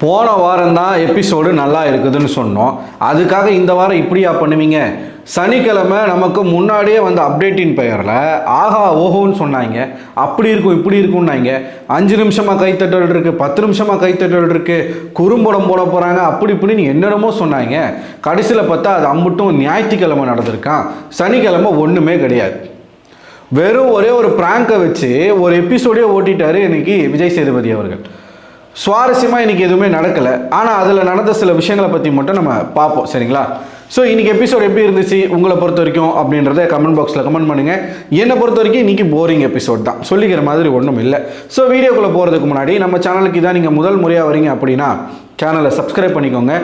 போன வாரம் தான் எபிசோடு நல்லா இருக்குதுன்னு சொன்னோம். அதுக்காக இந்த வாரம் இப்படியா பண்ணுவீங்க? சனிக்கிழமை நமக்கு முன்னாடியே வந்து அப்டேட்டின் பெயரில் ஆஹா ஓஹோன்னு சொன்னாங்க. அப்படி இருக்கும் இப்படி இருக்கும்னாங்க. 5 நிமிஷமாக கைத்தட்டல் இருக்குது, 10 நிமிஷமாக கைத்தட்டல் இருக்குது, குறும்படம் போட போகிறாங்க, அப்படி இப்படின்னு என்னென்னமோ சொன்னாங்க. கடைசியில் பார்த்தா அது அம்புட்டும் ஞாயிற்றுக்கிழமை நடந்திருக்கான். சனிக்கிழமை ஒன்றுமே கிடையாது. வெறும் ஒரே ஒரு ப்ராங்கை வச்சு ஒரு எபிசோடே ஓட்டிட்டாரு இன்னைக்கு விஜய் சேதுபதி அவர்கள். சுவாரஸ்யமாக இன்றைக்கி எதுவுமே நடக்கலை. ஆனால் அதில் நடந்த சில விஷயங்களை பற்றி மட்டும் நம்ம பார்ப்போம், சரிங்களா? ஸோ இன்றைக்கி எபிசோட் எப்படி இருந்துச்சு உங்களை பொறுத்த வரைக்கும் அப்படின்றத கமெண்ட் பாக்ஸில் கமெண்ட் பண்ணுங்கள். என்னை பொறுத்த வரைக்கும் இன்றைக்கி போரிங் எபிசோட் தான், சொல்லிக்கிற மாதிரி ஒன்றும் இல்லை. ஸோ வீடியோக்குள்ளே போகிறதுக்கு முன்னாடி நம்ம சேனலுக்கு இதான் நீங்கள் முதல் முறையாக வரீங்க அப்படின்னா சேனலை சப்ஸ்கிரைப் பண்ணிக்கோங்க.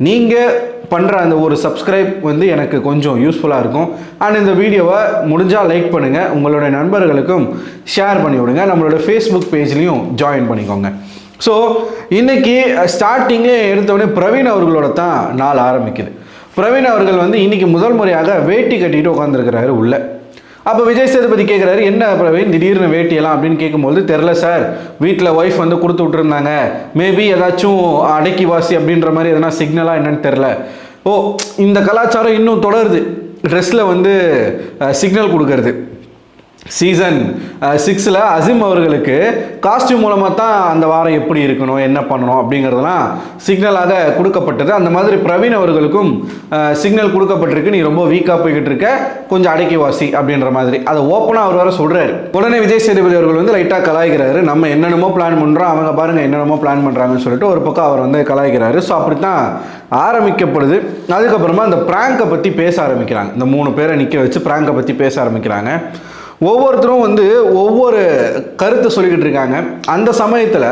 நீங்கள் பண்ணுற அந்த ஒரு சப்ஸ்கிரைப் வந்து எனக்கு கொஞ்சம் யூஸ்ஃபுல்லாக இருக்கும். அண்ட் இந்த வீடியோவை முடிஞ்சால் லைக் பண்ணுங்கள், உங்களுடைய நண்பர்களுக்கும் ஷேர் பண்ணி விடுங்க. நம்மளோட ஃபேஸ்புக் பேஜ்லேயும் ஜாயின் பண்ணிக்கோங்க. ஸோ இன்றைக்கி ஸ்டார்டிங்கே எடுத்தோடனே பிரவீன் அவர்களோட தான் நாள் ஆரம்பிக்குது. பிரவீன் அவர்கள் வந்து இன்றைக்கி முதல் முறையாக வேட்டி கட்டிட்டு உட்காந்துருக்கிறாரு உள்ள. அப்போ விஜய் சேதுபதி கேட்குறாரு, என்ன பிரவீன் திடீர்னு வேட்டியெல்லாம் அப்படின்னு கேட்கும்போது, தெரில சார், வீட்டில் ஒய்ஃப் வந்து கொடுத்து விட்டுருந்தாங்க, மேபி ஏதாச்சும் அடக்கி வாசி அப்படின்ற மாதிரி எதனா சிக்னலாக என்னன்னு தெரில. ஓ, இந்த கலாச்சாரம் இன்னும் தொடருது, ட்ரெஸ்ஸில் வந்து சிக்னல் கொடுக்கறது. சீசன் 6 அசீம் அவர்களுக்கு காஸ்டியூம் மூலமாக தான் அந்த வாரம் எப்படி இருக்கணும், என்ன பண்ணணும் அப்படிங்கிறதுலாம் சிக்னலாக கொடுக்கப்பட்டது. அந்த மாதிரி பிரவீன் அவர்களுக்கும் சிக்னல் கொடுக்கப்பட்டிருக்கு, நீ ரொம்ப வீக்காக போய்கிட்டு இருக்க, கொஞ்சம் அடக்கி வாசி அப்படின்ற மாதிரி. அதை ஓப்பனாக அவர் வேறு சொல்கிறாரு. உடனே விஜய் சேதுபதி அவர்கள் வந்து லைட்டாக கலாய்க்கிறாரு. நம்ம என்னென்னமோ பிளான் பண்ணுறோம், அவங்க பாருங்கள் என்னென்னமோ பிளான் பண்ணுறாங்கன்னு சொல்லிட்டு ஒரு பக்கம் அவர் வந்து கலாய்க்கிறாரு. ஸோ அப்படி தான் ஆரம்பிக்கப்படுது. அதுக்கப்புறமா அந்த ப்ராங்கை பற்றி பேச ஆரம்பிக்கிறாங்க. இந்த 3 பேரை நிற்க வச்சு ப்ராங்கை பற்றி பேச ஆரம்பிக்கிறாங்க. ஒவ்வொருத்தரும் வந்து ஒவ்வொரு கருத்தை சொல்லிக்கிட்டு இருக்காங்க. அந்த சமயத்தில்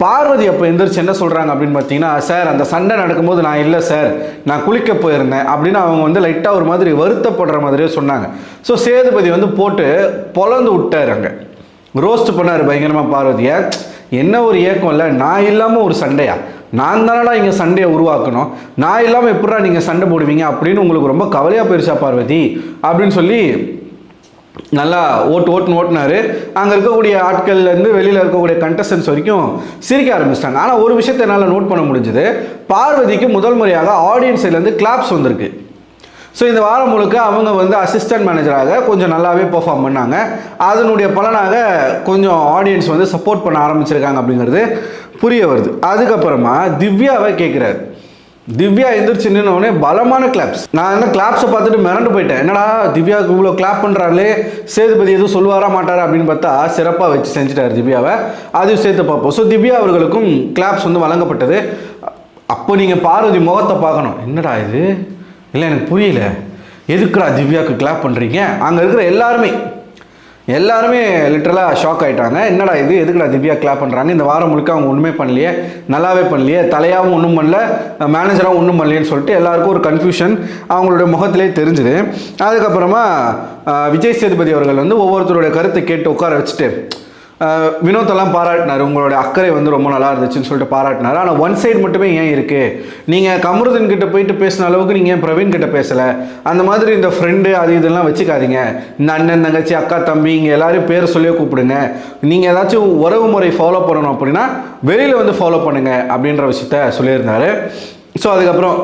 பார்வதி அப்போ எந்திரிச்சு என்ன சொல்கிறாங்க அப்படின்னு பார்த்தீங்கன்னா, சார் அந்த சண்டை நடக்கும்போது நான் இல்லை சார், நான் குளிக்க போயிருந்தேன் அப்படின்னு அவங்க வந்து லைட்டாக ஒரு மாதிரி வருத்தப்படுற மாதிரியே சொன்னாங்க. ஸோ சேதுபதி வந்து போட்டு பொலந்து விட்டார், அங்கே ரோஸ்ட் பண்ணார் பயங்கரமாக பார்வதியை. என்ன ஒரு ஏக்கம் இல்லை, நான் இல்லாமல் ஒரு சண்டையா, நான் தானடா இங்கே சண்டையை உருவாக்கணும், நான் இல்லாமல் எப்படா நீங்கள் சண்டை போடுவீங்க அப்படின்னு உங்களுக்கு ரொம்ப கவலையாக போயிருச்சா பார்வதி அப்படின்னு சொல்லி நல்லா ஓட்டுனாரு. அங்கே இருக்கக்கூடிய ஆட்கள்லேருந்து வெளியில் இருக்கக்கூடிய கண்டஸ்டன்ஸ் வரைக்கும் சிரிக்க ஆரம்பிச்சிட்டாங்க. ஆனால் ஒரு விஷயத்தை என்னால் நோட் பண்ண முடிஞ்சது, பார்வதிக்கு முதல் முறையாக ஆடியன்ஸ் சைட்லேருந்து கிளாப்ஸ் வந்திருக்கு. ஸோ இந்த வாரம் முழுக்க அவங்க வந்து அசிஸ்டன்ட் மேனேஜராக கொஞ்சம் நல்லாவே பெர்ஃபார்ம் பண்ணாங்க. அதனுடைய பலனாக கொஞ்சம் ஆடியன்ஸ் வந்து சப்போர்ட் பண்ண ஆரம்பிச்சிருக்காங்க அப்படிங்கிறது புரிய வருது. அதுக்கப்புறமா திவ்யாவை கேட்குறாரு. திவ்யா எந்திரிச்சு நின்னோடனே பலமான கிளாப்ஸ். நான் என்ன கிளாப்ஸை பார்த்துட்டு மிரண்டு போயிட்டேன். என்னடா திவ்யாவுக்கு இவ்வளோ கிளாப் பண்ணுறாங்களே, சேதுபதி எதுவும் சொல்லுவாரா மாட்டாரா அப்படின்னு பார்த்தா சிறப்பாக வச்சு செஞ்சுட்டார் திவ்யாவை. அதையும் சேர்த்து பார்ப்போம். ஸோ திவ்யா அவர்களுக்கும் கிளாப்ஸ் வந்து வழங்கப்பட்டது. அப்போ நீங்கள் பார்வதி முகத்தை பார்க்கணும், என்னடா இது, இல்லை எனக்கு புரியல, எதுக்குடா திவ்யாவுக்கு கிளாப் பண்ணுறீங்க? அங்கே இருக்கிற எல்லாருமே லிட்டரலாக ஷாக் ஆகிட்டாங்க. என்னடா இது, எதுக்குடா திவ்யா கிளாப் பண்ணுறாங்க? இந்த வாரம் முழுக்க அவங்க ஒன்றுமே பண்ணலையே, நல்லாவே பண்ணலையே, தலையாகவும் ஒன்றும் பண்ணல, மேனேஜராகவும் ஒன்றும் பண்ணலையேன்னு சொல்லிட்டு எல்லாருக்கும் ஒரு கன்ஃபியூஷன் அவங்களுடைய முகத்திலே தெரிஞ்சுது. அதுக்கப்புறமா விஜய் சேதுபதி அவர்கள் வந்து ஒவ்வொருத்தருடைய கருத்தை கேட்டு உட்கார வச்சுட்டு வினோத்தெல்லாம் பாராட்டினார். உங்களோட அக்கறை வந்து ரொம்ப நல்லா இருந்துச்சுன்னு சொல்லிட்டு பாராட்டினார். ஆனால் ஒன் சைடு மட்டுமே ஏன் இருக்குது, நீங்கள் கமருதன் கிட்ட போயிட்டு பேசின அளவுக்கு நீங்கள் ஏன் பிரவீன் கிட்ட பேசலை? அந்த மாதிரி இந்த ஃப்ரெண்டு அது இதெல்லாம் வச்சுக்காதீங்க. இந்த அண்ணன் தங்கச்சி அக்கா தம்பி இங்கே எல்லாரையும் பேர் சொல்லியே கூப்பிடுங்க. நீங்கள் ஏதாச்சும் உறவு முறை ஃபாலோ பண்ணணும் அப்படின்னா வெளியில் வந்து ஃபாலோ பண்ணுங்கள் அப்படின்ற விஷயத்த சொல்லியிருந்தார். ஸோ அதுக்கப்புறம்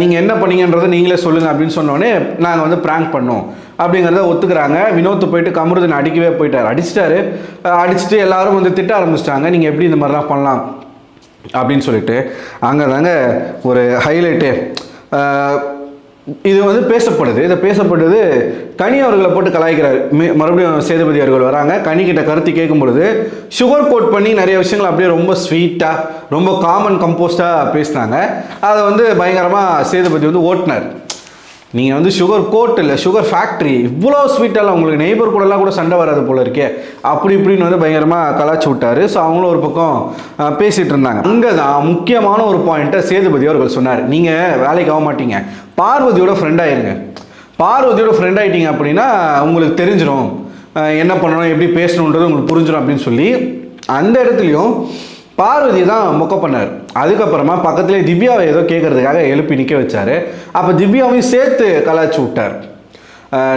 நீங்கள் என்ன பண்ணீங்கன்றதை நீங்களே சொல்லுங்கள் அப்படின்னு சொன்னோடனே நாங்கள் வந்து ப்ராங்க் பண்ணோம் அப்படிங்கிறத ஒத்துக்கிறாங்க. வினோத் போயிட்டு கமருதன் அடிக்கவே போயிட்டார், அடிச்சுட்டு எல்லாரும் வந்து திட்ட ஆரம்பிச்சிட்டாங்க, நீங்கள் எப்படி இந்த மாதிரிலாம் பண்ணலாம் அப்படின்னு சொல்லிட்டு. அங்கே தாங்க ஒரு ஹைலைட்டு. இது வந்து பேசப்படுது. கனி அவர்களை போட்டு கலாய்க்கிறார். மறுபடியும் சேதுபதி அவர்கள் வராங்க. கனி கிட்ட கருத்து கேட்கும் பொழுது சுகர் கோட் பண்ணி நிறைய விஷயங்கள் அப்படியே ரொம்ப ஸ்வீட்டாக ரொம்ப காமன் கம்போஸ்டாக பேசினாங்க. அதை வந்து பயங்கரமாக சேதுபதி வந்து ஓட்டினார். நீங்கள் வந்து சுகர் கோட் இல்லை, சுகர் ஃபேக்ட்ரி, இவ்வளோ ஸ்வீட்டெல்லாம் உங்களுக்கு நெய்பர் கூடலாம் கூட சண்டை வராது போல இருக்கே அப்படி இப்படின்னு வந்து பயங்கரமாக கலாச்சி விட்டார். ஸோ அவங்களும் ஒரு பக்கம் பேசிகிட்டு இருந்தாங்க. அங்கே தான் முக்கியமான ஒரு பாயிண்ட்டை சேதுபதி அவர்கள் சொன்னார். நீங்கள் வேலைக்கு ஆக மாட்டீங்க, பார்வதியோட ஃப்ரெண்ட் ஆயிருங்க. பார்வதியோட ஃப்ரெண்ட் ஆகிட்டீங்க அப்படின்னா உங்களுக்கு தெரிஞ்சிடும் என்ன பண்ணணும், எப்படி பேசணுன்றது உங்களுக்கு புரிஞ்சிடும் அப்படின்னு சொல்லி அந்த இடத்துலையும் பார்வதி தான் மொக்க பண்ணார். அதுக்கப்புறமா பக்கத்துலேயே திவ்யாவை ஏதோ கேட்கறதுக்காக எழுப்பி நிற்க வச்சார். அப்போ திவ்யாவையும் சேர்த்து கலாய்ச்சி விட்டார்.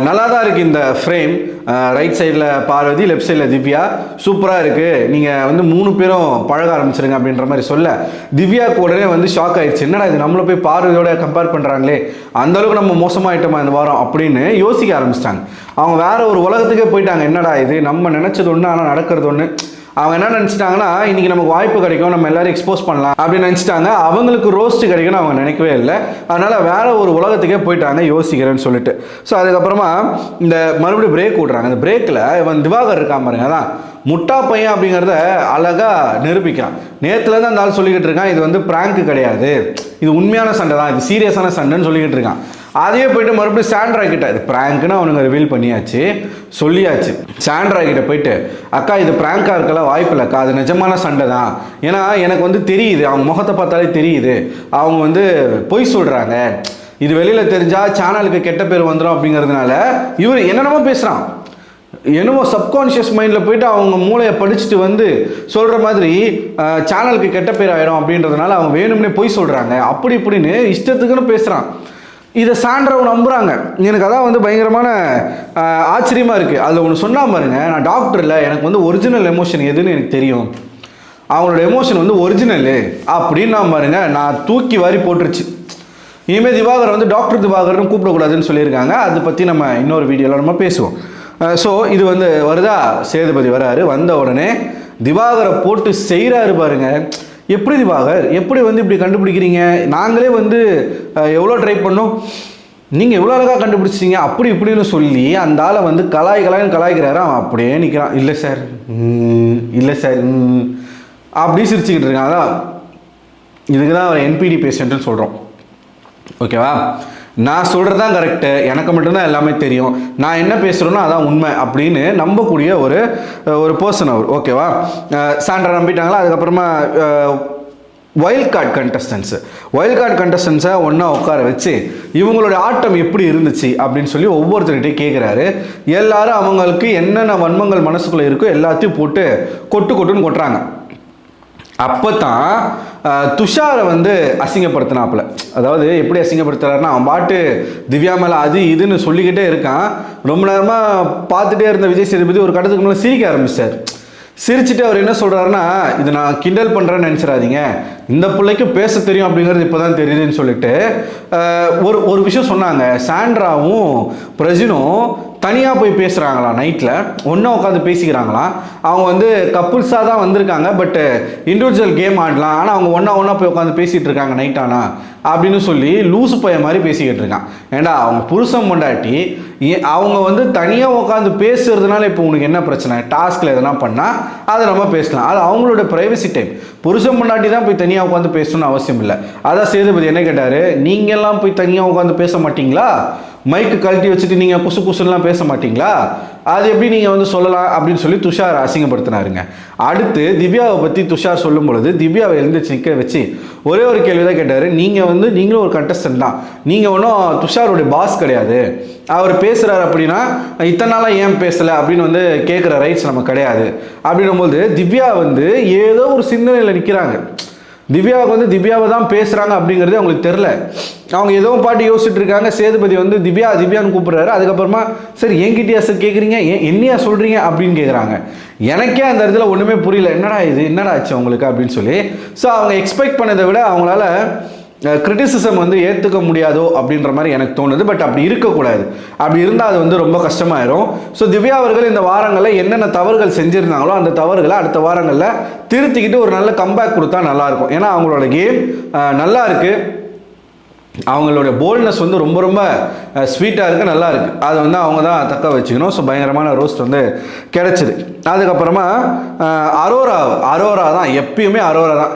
நல்லா தான் இருக்குது இந்த ஃப்ரேம். ரைட் சைடில் பார்வதி, லெஃப்ட் சைடில் திவ்யா, சூப்பராக இருக்குது. நீங்கள் வந்து 3 பேரும் பழக ஆரம்பிச்சிருங்க அப்படின்ற மாதிரி சொல்ல திவ்யாவுக்கு உடனே வந்து ஷாக் ஆயிடுச்சு. என்னடா இது நம்மளை போய் பார்வதியோட கம்பேர் பண்ணுறாங்களே, அந்தளவுக்கு நம்ம மோசமாகிட்டோமா இந்த வாரம் அப்படின்னு யோசிக்க ஆரம்பிச்சிட்டாங்க. அவங்க வேற ஒரு உலகத்துக்கே போயிட்டாங்க. என்னடா இது நம்ம நினச்சது ஒன்று ஆனால் நடக்கிறது ஒன்று. அவங்க என்ன நினச்சிட்டாங்கன்னா இன்றைக்கி நமக்கு வாய்ப்பு கிடைக்கும், நம்ம எல்லாரும் எக்ஸ்போஸ் பண்ணலாம் அப்படின்னு நினச்சிட்டாங்க. அவங்களுக்கு ரோஸ்ட் கிடைக்கும்னு அவங்க நினைக்கவே இல்லை. அதனால் வேற ஒரு உலகத்துக்கே போயிட்டாங்க யோசிக்கிறேன்னு சொல்லிட்டு. ஸோ அதுக்கப்புறமா இந்த மறுபடியும் பிரேக் விட்றாங்க. அந்த பிரேக்கில் இவன் திவாகர் இருக்கான் பாருங்க, அதான் முட்டா பையன் அப்படிங்கிறத அழகாக நிரூபிக்கிறான். நேற்றுலேருந்து அந்த ஆள் சொல்லிக்கிட்டு இருக்கான் இது வந்து பிராங்க் கிடையாது, இது உண்மையான சண்டை தான், இது சீரியஸான சண்டைன்னு சொல்லிக்கிட்டு இருக்கான். அதையே போயிட்டு மறுபடியும் சாண்ட்ரா கிட்ட இது பிராங்க்னு அவனுங்க ரிவீல் பண்ணியாச்சு, சொல்லியாச்சு. சாண்ட்ரா கிட்ட போயிட்டு அக்கா இது பிராங்காக இருக்கலாம் வாய்ப்பு இல்லைக்கா, அது நிஜமான சண்டை தான். ஏன்னா எனக்கு வந்து தெரியுது, அவங்க முகத்தை பார்த்தாலே தெரியுது அவங்க வந்து பொய் சொல்கிறாங்க, இது வெளியில் தெரிஞ்சால் சேனலுக்கு கெட்ட பேர் வந்துடும் அப்படிங்கிறதுனால இவர் என்னென்னமோ பேசுகிறான். என்னமோ சப்கான்ஷியஸ் மைண்டில் போயிட்டு அவங்க மூளையை படிச்சுட்டு வந்து சொல்கிற மாதிரி சேனலுக்கு கெட்ட பேர் ஆகிடும் அப்படின்றதுனால அவங்க வேணும்னே பொய் சொல்கிறாங்க அப்படி இப்படின்னு இஷ்டத்துக்குன்னு பேசுகிறான். இதை சாண்ட்ராவை நம்புகிறாங்க. எனக்கு அதான் வந்து பயங்கரமான ஆச்சரியமாக இருக்குது. அதில் ஒன்று சொன்னால் பாருங்க, நான் டாக்டர் இல்லை, எனக்கு வந்து ஒரிஜினல் எமோஷன் எதுன்னு எனக்கு தெரியும், அவங்களோட எமோஷன் வந்து ஒரிஜினலு அப்படின்னு நான் பாருங்க நான் தூக்கி வாரி போட்டுருச்சு. இனிமேல் திவாகர் வந்து டாக்டர் திவாகர்னு கூப்பிடக்கூடாதுன்னு சொல்லியிருக்காங்க. அதை பற்றி நம்ம இன்னொரு வீடியோவில் நம்ம பேசுவோம். ஸோ இது வந்து வருதா, சேதுபதி வராரு, வந்த உடனே திவாகரை போட்டு செய்கிறாரு பாருங்க. எப்படி திவாகர் எப்படி வந்து இப்படி கண்டுபிடிக்கிறீங்க, நாங்களே வந்து எவ்வளோ ட்ரை பண்ணோம், நீங்கள் எவ்வளோ அழகாக கண்டுபிடிச்சிங்க அப்படி இப்படின்னு சொல்லி அந்த ஆளை வந்து கலாய்க்கிறாரு. அவன் அப்படியே நிற்கிறான், இல்லை சார் இல்லை சார் அப்படி சிரிச்சுக்கிட்டு இருக்கான். அதான் இதுக்கு தான் அவர் என்பிடி பேஷண்ட்டுன்னு சொல்கிறோம். ஓகேவா, நான் சொல்கிறது தான் கரெக்டு, எனக்கு மட்டும்தான் எல்லாமே தெரியும், நான் என்ன பேசுகிறேனோ அதான் உண்மை அப்படின்னு நம்பக்கூடிய ஒரு பர்சன் அவர். ஓகேவா, சாண்ட்ரா நம்பிட்டாங்களா. அதுக்கப்புறமா வைல்ட் கார்டு கண்டஸ்டன்ஸை ஒன்றா உட்கார வச்சு இவங்களோட ஆட்டம் எப்படி இருந்துச்சு அப்படின்னு சொல்லி ஒவ்வொருத்தர்கிட்டையும் கேட்குறாரு. எல்லாரும் அவங்களுக்கு என்னென்ன வன்மங்கள் மனசுக்குள்ளே இருக்கோ எல்லாத்தையும் போட்டு கொட்டுன்னு கொட்டுறாங்க. அப்போ தான் துஷாரை வந்து அசிங்கப்படுத்தினாப்புல. அதாவது எப்படி அசிங்கப்படுத்துறாருன்னா, அவன் பாட்டு திவ்யா மேலே அது இதுன்னு சொல்லிக்கிட்டே இருக்கான். ரொம்ப நேரமாக பார்த்துட்டே இருந்த விஜய் சேதுபதி ஒரு கட்டத்துக்கு மேலே சிரிக்க ஆரம்பிச்சார். சிரிச்சுட்டு அவர் என்ன சொல்கிறாருன்னா, இது நான் கிண்டல் பண்ணுறேன்னு நினச்சிடாதீங்க, இந்த பிள்ளைக்கு பேச தெரியும் அப்படிங்கிறது இப்போ தான் தெரியுதுன்னு சொல்லிட்டு ஒரு விஷயம் சொன்னாங்க. சாண்ட்ராவும் பிரஜினும் தனியாக போய் பேசுகிறாங்களாம், நைட்டில் ஒன்றா உட்காந்து பேசிக்கிறாங்களாம். அவங்க வந்து கப்புள்ஸாக தான் வந்திருக்காங்க, பட்டு இண்டிவிஜுவல் கேம் ஆடலாம், ஆனால் அவங்க ஒன்றா போய் உட்காந்து பேசிகிட்டு இருக்காங்க நைட்டானா அப்படின்னு சொல்லி லூசு பைய மாதிரி பேசிக்கிட்டு இருக்கான். ஏண்டா அவங்க புருஷன் பொண்டாட்டி அவங்க வந்து தனியாக உட்காந்து பேசுறதுனால இப்போ உனக்கு என்ன பிரச்சனை, டாஸ்கில் எதனா பண்ணால் அதை நம்ம பேசலாம், அது அவங்களோட ப்ரைவசி டைம். புருஷன் பொண்டாட்டி தான் போய் தனியாக உட்காந்து பேசணும்னு அவசியம் இல்லை. அதான் சேதுபதி என்ன கேட்டார், நீங்கள்லாம் போய் தனியாக உட்காந்து பேச மாட்டிங்களா, மைக்கு கழட்டி வச்சுட்டு நீங்கள் குசுலாம் பேச மாட்டிங்களா, அது எப்படி நீங்கள் வந்து சொல்லலாம் அப்படின்னு சொல்லி துஷார் அசிங்கப்படுத்தினாருங்க. அடுத்து திவ்யாவை பற்றி துஷார் சொல்லும் பொழுது திவ்யாவை எழுந்திரிச்சு நிற்க வச்சு ஒரே ஒரு கேள்வி தான் கேட்டார். நீங்களும் ஒரு கண்டஸ்டன்ட் தான், நீங்கள் ஒன்றும் துஷாருடைய பாஸ் கிடையாது, அவர் பேசுகிறார் அப்படின்னா இத்தனை நாளாக ஏன் பேசலை அப்படின்னு வந்து கேட்குற ரைட்ஸ் நம்ம கிடையாது அப்படின்னும்போது திவ்யா வந்து ஏதோ ஒரு சிந்தனையில் நிற்கிறாங்க. திவ்யாவுக்கு வந்து திவ்யாவை தான் பேசுகிறாங்க அப்படிங்கிறது அவங்களுக்கு தெரில. அவங்க ஏதோ பாட்டு யோசிச்சுட்டு இருக்காங்க. சேதுபதி வந்து திவ்யான்னு கூப்பிட்றாரு. அதுக்கப்புறமா சரி என்கிட்டயா சார் கேட்குறீங்க, என்னையா சொல்கிறீங்க அப்படின்னு கேட்குறாங்க. எனக்கே அந்த இடத்துல ஒன்றுமே புரியல, என்னடா ஆச்சு அவங்களுக்கு அப்படின்னு சொல்லி. ஸோ அவங்க எக்ஸ்பெக்ட் பண்ணதை விட அவங்களால கிரிட்டிசிசம் வந்து ஏற்றுக்க முடியாதோ அப்படின்ற மாதிரி எனக்கு தோணுது. பட் அப்படி இருக்கக்கூடாது, அப்படி இருந்தால் அது வந்து ரொம்ப கஷ்டமாயிரும். ஸோ திவ்யா அவர்கள் இந்த வாரங்களில் என்னென்ன தவறுகள் செஞ்சுருந்தாங்களோ அந்த தவறுகளை அடுத்த வாரங்களில் திருத்திக்கிட்டு ஒரு நல்ல கம்பேக் கொடுத்தா நல்லாயிருக்கும். ஏன்னா அவங்களோட கேம் நல்லா இருக்குது, அவங்களோட போல்ட்னஸ் வந்து ரொம்ப ரொம்ப ஸ்வீட்டாக இருக்குது, நல்லா இருக்குது. அதை வந்து அவங்க தான் தக்க வச்சுக்கணும். ஸோ பயங்கரமான ரோஸ்ட் வந்து கிடச்சிது. அதுக்கப்புறமா அரோரா தான், எப்பயுமே அரோரா தான்.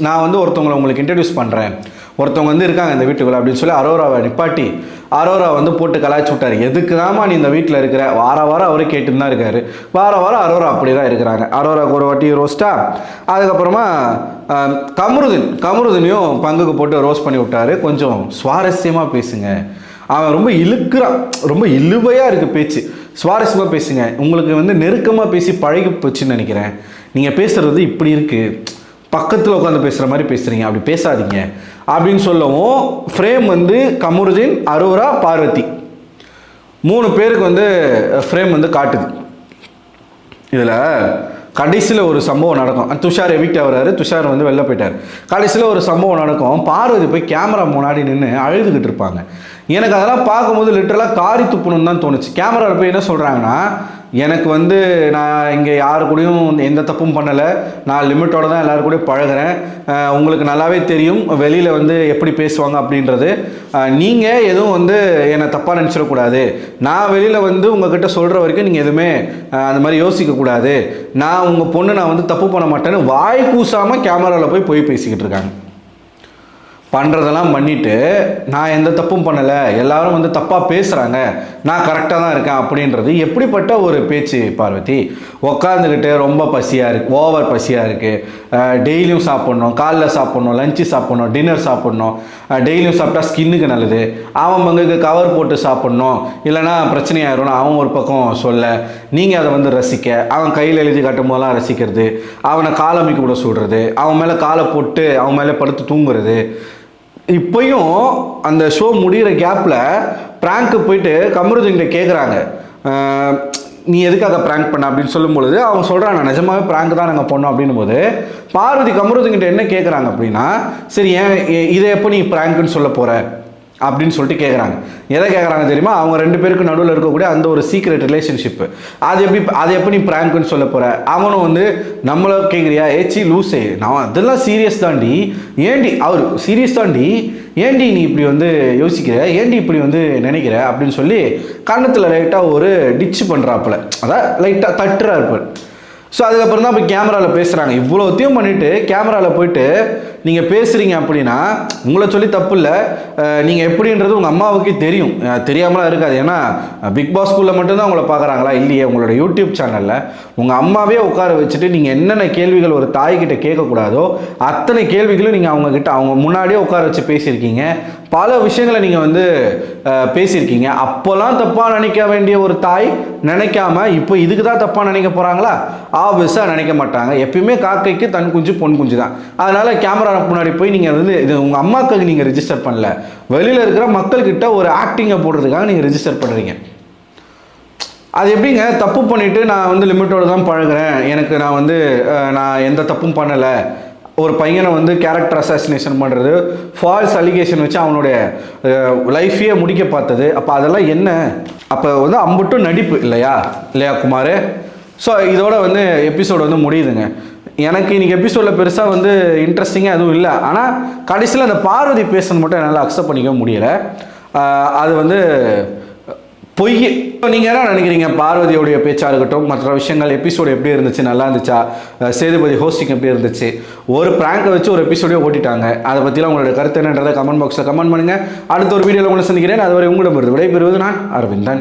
நான் வந்து ஒருத்தவங்களை உங்களுக்கு இன்ட்ரடியூஸ் பண்ணுறேன், ஒருத்தவங்க வந்து இருக்காங்க இந்த வீட்டுக்குள்ள அப்படின்னு சொல்லி அரோராவை நிப்பாட்டி அரோரா வந்து போட்டு கலாய்ச்சி விட்டார். எதுக்கு தான்மா நீ இந்த வீட்டில் இருக்கிற, வாரம் அவரே கேட்டுன்னு தான் இருக்காரு. வாரம் அரோரா அப்படி தான் இருக்கிறாங்க. அரோராவுக்கு ஒரு வாட்டி ரோஸ்ட்டா. அதுக்கப்புறமா கமருதனையும் பங்குக்கு போட்டு ரோஸ்ட் பண்ணி விட்டாரு. கொஞ்சம் சுவாரஸ்யமாக பேசுங்க, அவன் ரொம்ப இழுக்கிறான், ரொம்ப இழுவையாக இருக்குது பேச்சு, சுவாரஸ்யமாக பேசுங்க, உங்களுக்கு வந்து நெருக்கமாக பேசி பழகி போச்சுன்னு நினைக்கிறேன், நீங்கள் பேசுகிறது இப்படி இருக்குது, பக்கத்தில் உட்காந்து பேசுகிற மாதிரி பேசுகிறீங்க, அப்படி பேசாதீங்க அப்படின்னு சொல்லவும் ஃப்ரேம் வந்து கமருதீன், அரோரா, பார்வதி 3 பேருக்கு வந்து ஃப்ரேம் வந்து காட்டுது. இதில் கடைசியில் ஒரு சம்பவம் நடக்கும். துஷார் எவிக்ட் ஆகிறாரு, துஷார் வந்து வெளில போயிட்டார். கடைசியில் ஒரு சம்பவம் நடக்கும். பார்வதி போய் கேமரா முன்னாடி நின்று அழுதுகிட்டு இருப்பாங்க. எனக்கு அதெல்லாம் பார்க்கும்போது லிட்டரலாக காரி துப்பணும்னு தான் தோணுச்சு. கேமராவில் போய் என்ன சொல்கிறாங்கன்னா, எனக்கு வந்து நான் இங்கே யாரு கூடயும் எந்த தப்பும் பண்ணலை, நான் லிமிட்டோடு தான் எல்லாரு கூடயும் பழகிறேன், உங்களுக்கு நல்லாவே தெரியும் வெளியில் வந்து எப்படி பேசுவாங்க அப்படின்றது, நீங்கள் எதுவும் வந்து என்னை தப்பாக நினச்சிடக்கூடாது, நான் வெளியில் வந்து உங்ககிட்ட சொல்கிற வரைக்கும் நீங்கள் எதுவுமே அந்த மாதிரி யோசிக்கக்கூடாது, நான் உங்கள் பொண்ணு நான் வந்து தப்பு பண்ண மாட்டேன்னு வாய் கூசாமல் கேமராவில் போய் பேசிக்கிட்டு இருக்காங்க. பண்ணுறதெல்லாம் பண்ணிவிட்டு நான் எந்த தப்பும் பண்ணலை, எல்லாரும் வந்து தப்பாக பேசுகிறாங்க, நான் கரெக்டாக தான் இருக்கேன் அப்படின்றது எப்படிப்பட்ட ஒரு பேச்சு பார்வதி? உட்காந்துக்கிட்டு ரொம்ப பசியாக இருக்குது, ஓவர் பசியாக இருக்குது, டெய்லியும் சாப்பிட்ணும், காலைல சாப்பிட்ணும், லஞ்சு சாப்பிட்ணும், டின்னர் சாப்பிட்ணும், டெய்லியும் சாப்பிட்டா ஸ்கின்னுக்கு நல்லது, அவன் பங்குக்கு கவர் போட்டு சாப்பிட்ணும், இல்லைனா பிரச்சனையாயிரும்னு அவன் ஒரு பக்கம் சொல்ல, நீங்கள் அதை வந்து ரசிக்க, அவன் கையில் எழுதி காட்டும் போதெல்லாம் ரசிக்கிறது, அவனை காலமிக்கு கூட சொல்கிறது, அவன் மேலே காலை போட்டு அவன் மேலே படுத்து தூங்குறது. இப்போயும் அந்த ஷோ முடிகிற கேப்பில் ப்ராங்க்கு போயிட்டு கமருதீன்கிட்ட கேட்குறாங்க, நீ எதுக்காக ப்ராங்க் பண்ண அப்படின்னு சொல்லும்பொழுது அவன் சொல்கிறான், நான் நிஜமாவே ப்ராங்க் தான் நாங்கள் பண்ணோம் அப்படின்னும் போது பார்வதி கமருதீன்கிட்ட என்ன கேட்குறாங்க அப்படின்னா, சரி ஏன் இதை எப்போ நீ ப்ராங்க்குன்னு சொல்ல போகிற அப்படின்னு சொல்லிட்டு கேட்குறாங்க. எதை கேட்குறாங்க தெரியுமா? அவங்க 2 பேருக்கு நடுவில் இருக்கக்கூடிய அந்த ஒரு சீக்ரெட் ரிலேஷன்ஷிப்பு, அதை எப்படி நீ ப்ராங்க்குன்னு சொல்ல போகிற? அவனும் வந்து நம்மளை கேட்குறியா, ஏச்சி லூஸே, நான் அதெல்லாம் சீரியஸ் தாண்டி, ஏண்டி அவர் சீரியஸ் தாண்டி, ஏண்டி நீ இப்படி வந்து யோசிக்கிற, ஏண்டி இப்படி வந்து நினைக்கிற அப்படின்னு சொல்லி கன்னத்தில் லைட்டாக ஒரு டிச்சு பண்ணுறாப்புல, அதான் லைட்டாக தட்டுறா இருப்பார். ஸோ அதுக்கப்புறம் தான் போய் கேமராவில் பேசுகிறாங்க. இவ்வளோத்தையும் பண்ணிவிட்டு கேமராவில் போயிட்டு நீங்கள் பேசுகிறீங்க அப்படின்னா உங்களை சொல்லி தப்பு இல்லை, நீங்கள் எப்படின்றது உங்கள் அம்மாவுக்கே தெரியும், தெரியாமலாம் இருக்காது. ஏன்னா பிக் பாஸ் ஸ்கூலில் மட்டும்தான் உங்களை பார்க்குறாங்களா? இல்லையே, உங்களோட யூடியூப் சேனலில் உங்கள் அம்மாவே உட்கார வச்சுட்டு நீங்கள் என்னென்ன கேள்விகள் ஒரு தாய்கிட்ட கேட்கக்கூடாதோ அத்தனை கேள்விகளும் நீங்கள் அவங்கக்கிட்ட அவங்க முன்னாடியே உட்கார வச்சு பேசியிருக்கீங்க. பல விஷயங்களை நீங்கள் வந்து பேசியிருக்கீங்க. அப்போல்லாம் தப்பாக நினைக்க வேண்டிய ஒரு தாய் நினைக்காம இப்போ இதுக்கு தான் தப்பாக நினைக்க போகிறாங்களா? ஆப்வியஸாக நினைக்க மாட்டாங்க. எப்பயுமே காக்கைக்கு தன் குஞ்சு பொன் குஞ்சு தான். அதனால் கேமரா முன்னாடி போய் நீங்கள் வந்து இது உங்கள் அம்மாவுக்கு நீங்கள் ரிஜிஸ்டர் பண்ணல, வெளியில் இருக்கிற மக்கள்கிட்ட ஒரு ஆக்டிங்கை போடுறதுக்காக நீங்கள் ரிஜிஸ்டர் பண்ணுறீங்க. அது எப்படிங்க? தப்பு பண்ணிவிட்டு நான் வந்து லிமிட்டோடு தான் பழகிறேன், எனக்கு நான் வந்து நான் எந்த தப்பும் பண்ணலை, ஒரு பையனை வந்து கேரக்டர் அசாசினேஷன் பண்ணுறது, ஃபால்ஸ் அலிகேஷன் வச்சு அவனுடைய லைஃபையே முடிக்க பார்த்தது, அப்போ அதெல்லாம் என்ன? அப்போ வந்து அம்புட்டும் நடிப்பு இல்லையா குமார்? ஸோ இதோட வந்து எபிசோடு வந்து முடியுதுங்க. எனக்கு இன்றைக்கி எபிசோடில் பெருசாக வந்து இன்ட்ரெஸ்டிங்காக எதுவும் இல்லை. ஆனால் கடைசியில் அந்த பார்வதி பேசுறது மட்டும் என்னால் அக்செப்ட் பண்ணிக்க முடியலை. அது வந்து பொய். நீங்கள் என்ன நினைக்கிறீங்க? பார்வதியோடைய பேச்சாக இருக்கட்டும், மற்ற விஷயங்கள், எபிசோடு எப்படி இருந்துச்சு? நல்லா இருந்துச்சா? சேதுபதி ஹோஸ்டிங் எப்படி இருந்துச்சு? ஒரு ப்ராங்கை வச்சு ஒரு எபிசோடே ஓட்டிட்டாங்க. அதை பற்றிலாம் உங்களோட கருத்து என்னன்றதை கமெண்ட் பாக்ஸில் கமெண்ட் பண்ணுங்கள். அடுத்த ஒரு வீடியோவில் உங்களை சந்திக்கிறேன். அதுவரை உங்களிடம் விடைபெறுவது நான் அரவிந்தன்.